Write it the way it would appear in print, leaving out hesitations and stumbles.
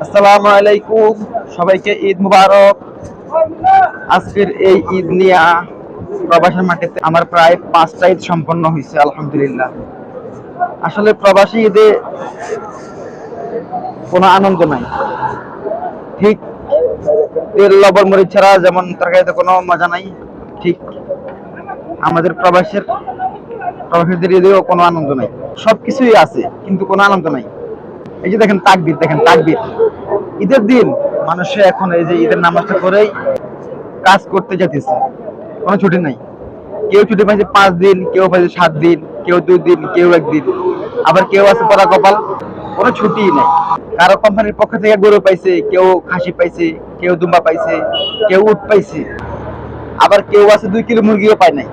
আসসালামু আলাইকুম, সবাইকে ঈদ মুবারক। আজকের এই ঈদ নিয়া প্রবাসের মাটিতে আমার প্রায় 5টা ঈদ সম্পন্ন হয়েছে, আলহামদুলিল্লাহ। আসলে প্রবাসী ঈদে কোনো আনন্দ নাই, ঠিক তেল লবণ মরিচ ছাড়া যেমন তরকারিতে কোনো মজা নাই, ঠিক আমাদের প্রবাসীদের ঈদেও কোনো আনন্দ নাই। সবকিছুই আছে কিন্তু কোনো আনন্দ নাই। এই যে দেখেন তাকবীর, দেখেন তাকবীর। ঈদের দিন মানুষে এখন এই যে ঈদের নামাজটা করেই কাজ করতে যেতেছে, কোনো ছুটি নাই। কেউ ছুটি পাইছে 5 দিন, কেউ পাইছে 7 দিন, কেউ 2 দিন, কেউ 1 দিন, আবার কেউ আছে পড়া কপাল, কোনো ছুটি নাই। কারো কোম্পানির পক্ষ থেকে গরু পাইছে, কেউ খাসি পাইছে, কেউ দুম্বা পাইছে, কেউ উট পাইছে, আবার কেউ আছে 2 কিলো মুরগিও পায় নাই।